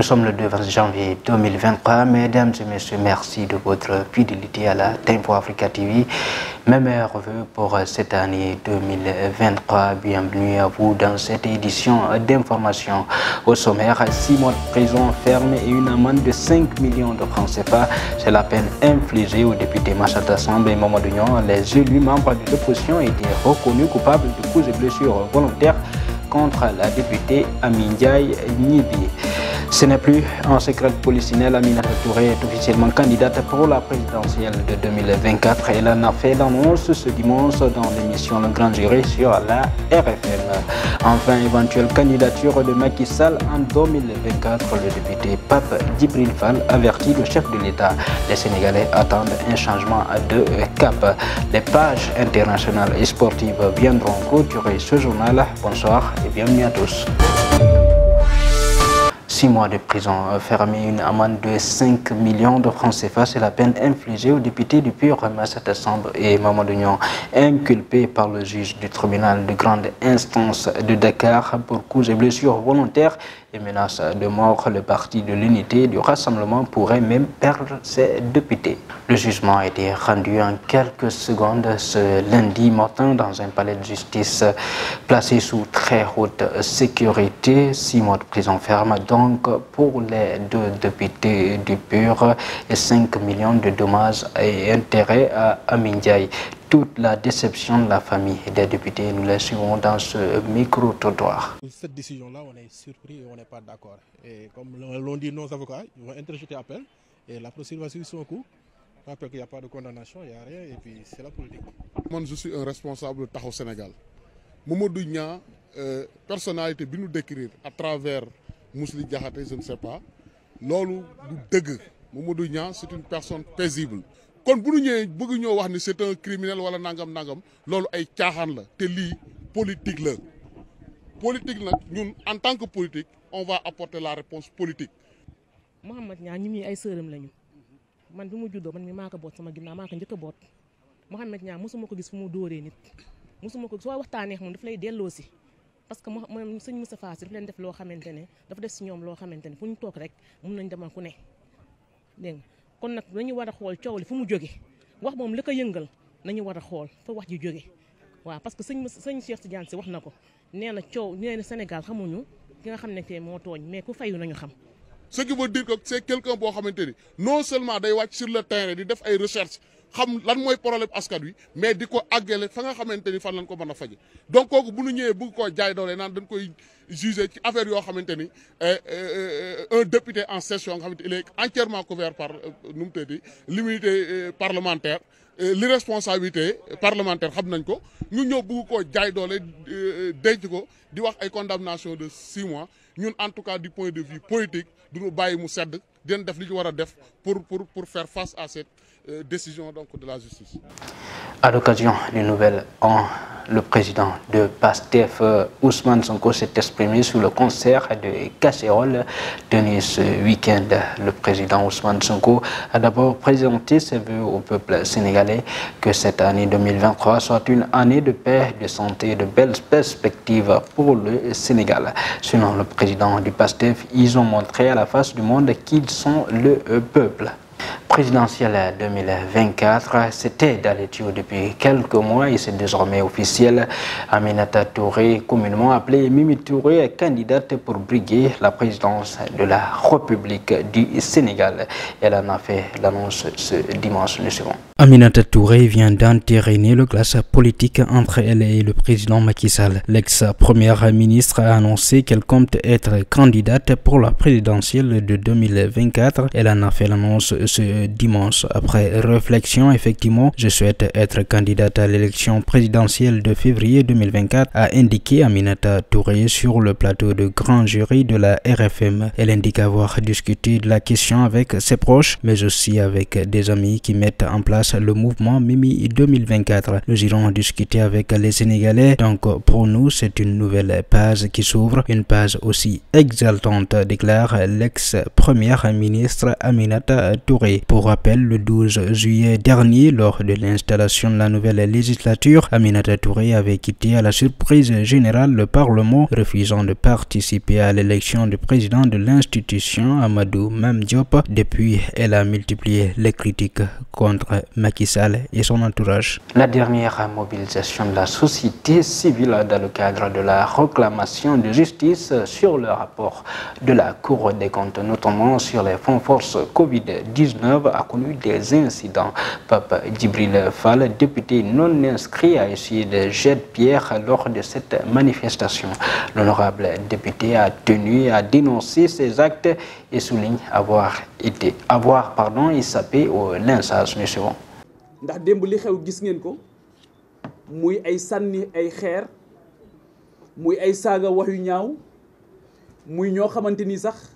sommes le 2 janvier 2023. Mesdames et messieurs, merci de votre fidélité à la Tempo Africa TV. Mes meilleurs vœux pour cette année 2023. Bienvenue à vous dans cette édition d'information. Au sommaire, 6 mois de prison ferme et une amende de 5 millions de francs CFA. C'est la peine infligée au député Massata Samb et Mamadou Niang. Les élus membres de l'opposition étaient reconnus coupables de coups et blessures volontaires contre la députée Amy Ndiaye Gniby. Ce n'est plus un secret polichinelle. Aminata Touré est officiellement candidate pour la présidentielle de 2024. Elle en a fait l'annonce ce dimanche dans l'émission Le Grand Jury sur la RFM. Enfin, éventuelle candidature de Macky Sall en 2024. Le député Pape Djibril Fall avertit le chef de l'État. Les Sénégalais attendent un changement de cap. Les pages internationales et sportives viendront clôturer ce journal. Bonsoir et bienvenue à tous. 6 mois de prison ferme et une amende de 5 millions de francs CFA, c'est la peine infligée aux députés du PUR Massata Samb et Mamadou Niang, inculpés par le juge du tribunal de grande instance de Dakar pour coups et blessures volontaires et menaces de mort. Le parti de l'unité et du rassemblement pourrait même perdre ses députés. Le jugement a été rendu en quelques secondes ce lundi matin dans un palais de justice placé sous très haute sécurité. 6 mois de prison ferme donc pour les 2 députés du PUR et 5 millions de dommages et intérêts à Amy Ndiaye. Toute la déception de la famille des députés, nous la suivons dans ce micro-trottoir. Cette décision-là, on est surpris et on n'est pas d'accord. Et comme l'ont dit nos avocats, ils vont interjeter appel et la procédure va suivre son cours. Je rappelle qu'il n'y a pas de condamnation, il n'y a rien et puis c'est la politique. Moi, je suis un responsable de Taxawu Sénégal. Mamadou Niang, personnalité bi nous décrire à travers Mously Diakhaté, je ne sais pas. Lolu du deug. Mamadou Niang, c'est une personne paisible. Kon bu ñu ñëwee bëgg ñoo wax ni c'est un criminel wala nangam nangam loolu ay caaxaan la te lii politique la politique nag ñun en tant que politique on va apporter la réponse politique. Mouhamed Niang ñi muy ay sëram lañu man bi mu juddoo man mi maa ko boot sama ginnaaw maa ko njëkk a boot Mouhamed Niang mosuma ko gis fu mu dóoree nit mosuma ko soo waxtaanee moom daf lay delloo si parce que moom sëñ Moustapha Sy daf leen def loo xamante ne dafa def si ñoom loo xamante ne fu ñu toog rek mun nañ demal ku ne dégg nga kon nag dañu war a xool coow li fu mu jóge wax moom li ko yëngal nañu war a xool fa wax ji jóge waaw parce que sëñ Cheikh Tidiane Sy wax na ko nee na coow nee na Sénégal xamuñu ki nga xam ne te moo tooñ mais ku fayu nañu xam. Ce qui veut dire que c'est quelqu'un boo xamante ni non seulement day wàcc sur le terrain di def ay recherche xam lan mooy problème askan wi mais di ko àggale fa nga xamante ni fan lañ ko mën a faje donc kooku bu ñu ñëwee bëgg koo jaay doole naan dañ koy juger ci affaire yoo xamante ni un député en session nga xamante il est entièrement couvert par nu mu tëddee l'immunité parlementaire l'irresponsabilité parlementaire xam nañ ko ñu ñëw bëgg koo jaay doole denc ko di wax ay condamnation de 6 mois ñun en tout cas du point de vue politique duñu bàyyi mu sedd dinañ def li ñu war a def pour faire face à cette décision donc de la justice. À l'occasion d'une nouvelle an, le président de PASTEF, Ousmane Sonko, s'est exprimé sur le concert de casseroles tenu ce week-end. Le président Ousmane Sonko a d'abord présenté ses vœux au peuple sénégalais que cette année 2023 soit une année de paix, de santé et de belles perspectives pour le Sénégal. Selon le président du PASTEF, ils ont montré à la face du monde qu'ils sont le peuple. Présidentielle 2024, c'était dans les tuyaux depuis quelques mois et c'est désormais officiel. Aminata Touré, communément appelée Mimi Touré, est candidate pour briguer la présidence de la République du Sénégal. Elle en a fait l'annonce ce dimanche le suivant. Aminata Touré vient d'entériner le clash politique entre elle et le président Macky Sall. L'ex-première ministre a annoncé qu'elle compte être candidate pour la présidentielle de 2024. Elle en a fait l'annonce ce dimanche. Après réflexion, effectivement, je souhaite être candidate à l'élection présidentielle de février 2024, a indiqué Aminata Touré sur le plateau de grand jury de la RFM. Elle indique avoir discuté de la question avec ses proches, mais aussi avec des amis qui mettent en place le mouvement Mimi 2024. Nous irons discuter avec les Sénégalais. Donc pour nous, c'est une nouvelle page qui s'ouvre, une page aussi exaltante, déclare l'ex-première ministre Aminata Touré. Pour rappel, le 12 juillet dernier, lors de l'installation de la nouvelle législature, Aminata Touré avait quitté à la surprise générale le Parlement, refusant de participer à l'élection du président de l'institution, Amadou Mame Diop. Depuis, elle a multiplié les critiques contre Macky Sall et son entourage. La dernière mobilisation de la société civile dans le cadre de la réclamation de justice sur le rapport de la Cour des comptes, notamment sur les fonds force Covid-19, a connu des incidents. Pape Djibril Fall, député non inscrit, a essayé de jeter pierre lors de cette manifestation. L'honorable député a tenu à dénoncer ces actes et souligne avoir échappé au lynchage. ndax démb li xew gis ngeen ko muy ay sànni ay xeer muy ay saaga wax yu ñaaw muy ñoo xamante ni sax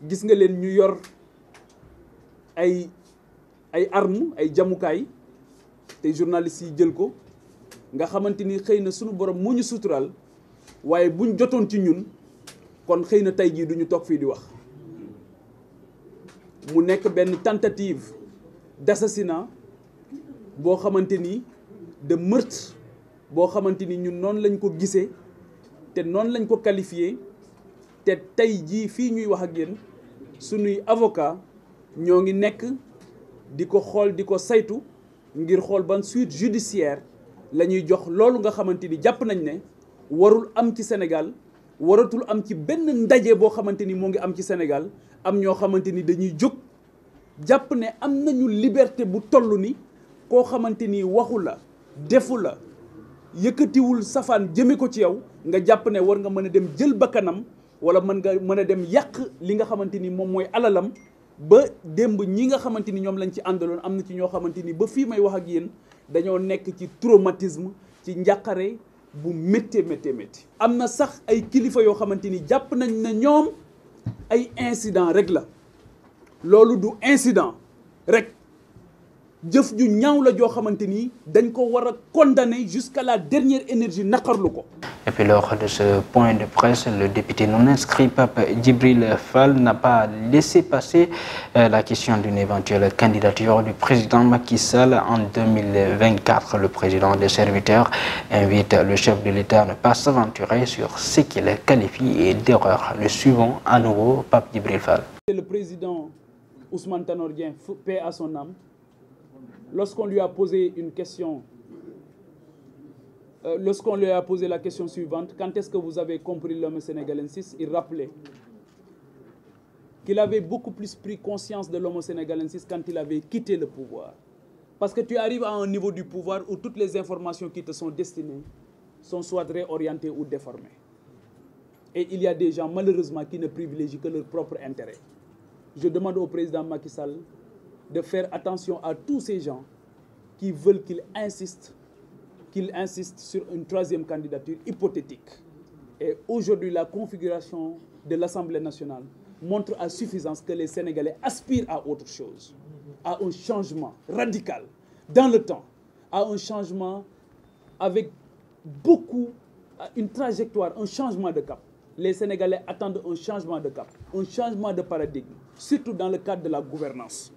gis nga leen ñu yor ay armes ay jamukaay te journalistes yi jël ko nga xamante ni xëy na sunu borom moo ñu sutural waaye buñ jotoon ci ñun kon xëy na tey jii duñu toog fii di wax mu nekk benn tentative d'assassinat boo xamante ni de meurtre boo xamante ni ñun noonu lañ ko gisee te noonu lañ ko qualifié te tey jii fii ñuy wax ak yéen sunuy avocat ñoo ngi nekk di ko xool di ko saytu ngir xool ban suite judiciaire la ñuy jox loolu nga xamante ni jàpp nañ ne warul am ci Sénégal waratul am ci benn ndaje boo xamante ni moo ngi am ci Sénégal am ñoo xamante ni dañuy jóg jàpp ne am nañu liberté bu toll ni koo xamante ni waxu la defu la yëkkatiwul safaan jëme ko ci yow nga jàpp ne war nga mën a dem jël bakkanam wala mën a dem yàq li nga xamante ni moom mooy alalam ba démb ñi nga xamante ni ñoom lañ ci àndaloon am na ci ñoo xamante ni ba fii may wax ak yéen dañoo nekk ci traumatisme ci njàqare bu méttee. am na sax ay kilifa yoo xamante ni jàpp nañ ne ñoom ay incident rek la loolu du incident rek jëf ju ñaaw la joo xamante ni dañ ko war a condamner jusqu'à la dernière énergie naqarlu ko. Et puis lors de ce point de presse, le député non inscrit Pape Djibril Fall n'a pas laissé passer la question d'une éventuelle candidature du président Macky Sall en 2024. Le président des serviteurs invite le chef de l'État à ne pas s'aventurer sur ce qu'il qualifie d'erreur. Le suivant à nouveau, Pape Djibril Fall. Le président Ousmane Tanor Dieng, paix à son âme, lorsqu'on lui a posé une question, lorsqu'on lui a posé la question suivante, quand est-ce que vous avez compris l'homme sénégalensis, il rappelait qu'il avait beaucoup plus pris conscience de l'homme sénégalensis quand il avait quitté le pouvoir. Parce que tu arrives à un niveau du pouvoir où toutes les informations qui te sont destinées sont soit réorientées ou déformées. Et il y a des gens, malheureusement, qui ne privilégient que leur propre intérêt. Je demande au président Macky Sall de faire attention à tous ces gens qui veulent qu'il insiste sur une troisième candidature hypothétique. Et aujourd'hui, la configuration de l'Assemblée nationale montre à suffisance que les Sénégalais aspirent à autre chose, à un changement radical dans le temps, à un changement avec une trajectoire, un changement de cap. Les Sénégalais attendent un changement de cap, un changement de paradigme, surtout dans le cadre de la gouvernance.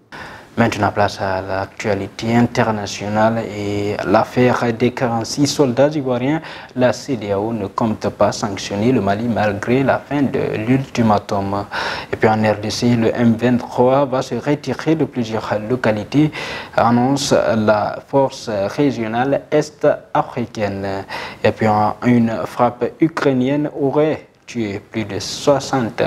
Maintenant, place à l'actualité internationale et l'affaire des 46 soldats ivoiriens. La CEDEAO ne compte pas sanctionner le Mali malgré la fin de l'ultimatum. Et puis en RDC, le M23 va se retirer de plusieurs localités, annonce la force régionale est-africaine. Et puis une frappe ukrainienne aurait tué plus de 60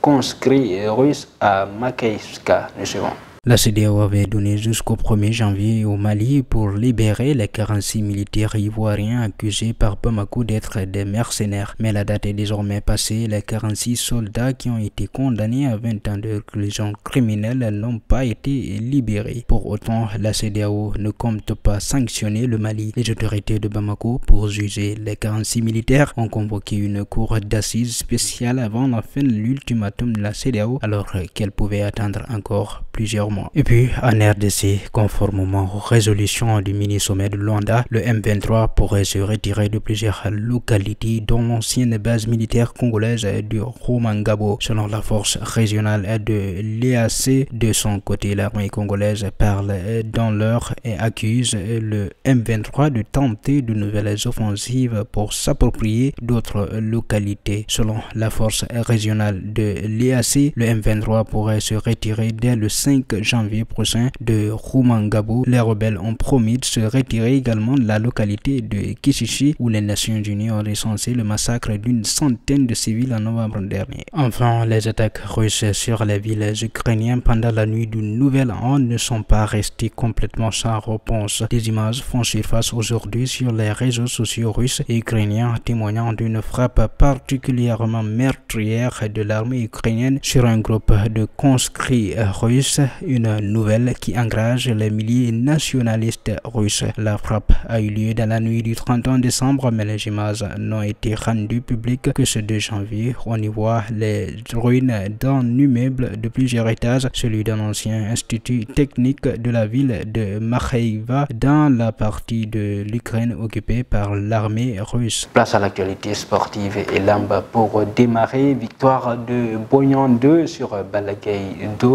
conscrits russes à Makeyevka. Nous suivons. La CEDEAO avait donné jusqu'au 1er janvier au Mali pour libérer les 46 militaires ivoiriens accusés par Bamako d'être des mercenaires. Mais la date est désormais passée. Les 46 soldats qui ont été condamnés à 20 ans de réclusion criminelle n'ont pas été libérés. Pour autant, la CEDEAO ne compte pas sanctionner le Mali. Les autorités de Bamako, pour juger les 46 militaires, ont convoqué une cour d'assises spéciale avant la fin de l'ultimatum de la CEDEAO, alors qu'elle pouvait attendre encore plusieurs mois. Et puis, en RDC, conformément aux résolutions du mini-sommet de Luanda, le M23 pourrait se retirer de plusieurs localités, dont l'ancienne base militaire congolaise du Rumangabo, selon la force régionale de l'EAC. De son côté, l'armée congolaise parle dans l'heure et accuse le M23 de tenter de nouvelles offensives pour s'approprier d'autres localités. Selon la force régionale de l'EAC, le M23 pourrait se retirer dès le 5 janvier prochain de Rumangabo. Les rebelles ont promis de se retirer également de la localité de Kishishi, où les Nations Unies ont recensé le massacre d'une centaine de civils en novembre dernier. Enfin, les attaques russes sur les villes ukrainiennes pendant la nuit du Nouvel An ne sont pas restées complètement sans réponse. Des images font surface aujourd'hui sur les réseaux sociaux russes et ukrainiens, témoignant d'une frappe particulièrement meurtrière de l'armée ukrainienne sur un groupe de conscrits russes, une nouvelle qui engage les milliers nationalistes russes. La frappe a eu lieu dans la nuit du 31 décembre, mais les images n'ont été rendues publiques que ce 2 janvier. On y voit les ruines d'un immeuble de plusieurs étages, celui d'un ancien institut technique de la ville de Makhaïva, dans la partie de l'Ukraine occupée par l'armée russe. Place à l'actualité sportive et lambe pour démarrer. Victoire de Boignan 2 sur Balagay 2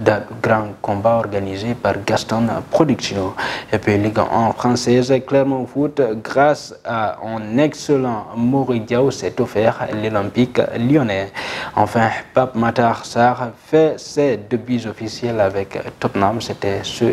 dans le grand combat organisé par Gaston Production. Et puis Ligue 1 française, Clermont Foot, grâce à un excellent Moridiao, s'est offert l'Olympique lyonnais. Enfin, Pape Matar Sarr fait ses débuts officiels avec Tottenham. C'était ce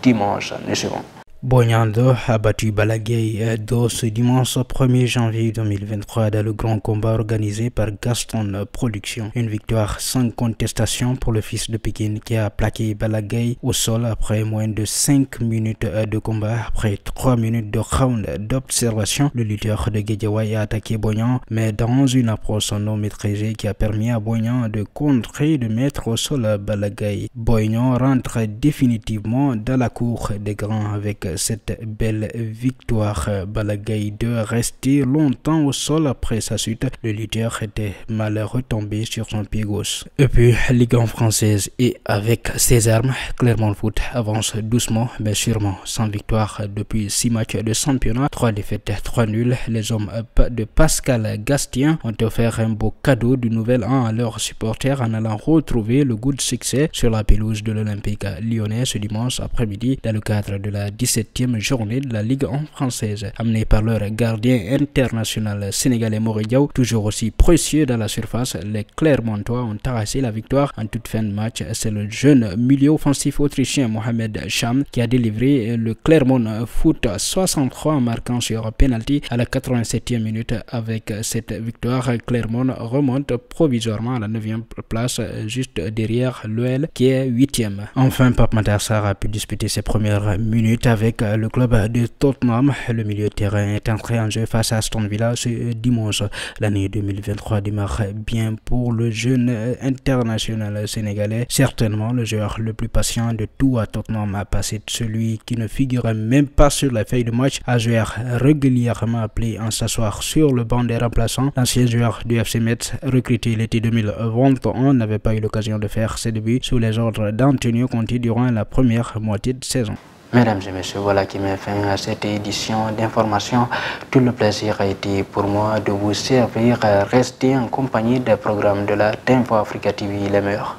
dimanche. Nous suivons. Boignan 2 a battu Balagay 2 ce dimanche 1er janvier 2023 dans le grand combat organisé par Gaston Production. Une victoire sans contestation pour le fils de Pékin qui a plaqué Balagay au sol après moins de 5 minutes de combat. Après 3 minutes de round d'observation, le lutteur de Guédiawaye a attaqué Boignan, mais dans une approche non maîtrisée qui a permis à Boignan de contrer et de mettre au sol Balagay. Boignan rentre définitivement dans la cour des grands avec cette belle victoire. Balagay 2 resté longtemps au sol après sa chute. Le lutteur était malheureux tombé sur son pied gauche. Et puis, Ligue 1 française, et avec ses armes, Clermont Foot avance doucement mais sûrement. Sans victoire depuis 6 matchs de championnat, 3 défaites, 3 nuls. Les hommes de Pascal Gastien ont offert un beau cadeau du Nouvel An à leurs supporters en allant retrouver le goût de succès sur la pelouse de l'Olympique lyonnais ce dimanche après-midi dans le cadre de la 17e journée de la Ligue 1 française. Amené par leur gardien international sénégalais Moridiao, toujours aussi précieux dans la surface, les Clermontois ont arraché la victoire en toute fin de match. C'est le jeune milieu offensif autrichien Mohamed Cham qui a délivré le Clermont Foot 63 en marquant sur penalty à la 87e minute. Avec cette victoire, Clermont remonte provisoirement à la 9e place, juste derrière l'OL qui est 8e. Enfin, Pape Matar Sarr a pu disputer ses premières minutes avec le club de Tottenham. Le milieu de terrain est entré en jeu face à Aston Villa ce dimanche. L'année 2023 démarre bien pour le jeune international sénégalais. Certainement le joueur le plus patient de tout à Tottenham, a passé celui qui ne figurait même pas sur la feuille de match, à joueur régulièrement appelé à s'asseoir sur le banc des remplaçants. L'ancien joueur du FC Metz, recruté l'été 2021, n'avait pas eu l'occasion de faire ses débuts sous les ordres d'Antonio Conte durant la première moitié de saison. Mesdames et messieurs, voilà qui met fin à cette édition d'information. Tout le plaisir a été pour moi de vous servir. Restez en compagnie des programmes de la Tempo Africa TV, les meilleurs.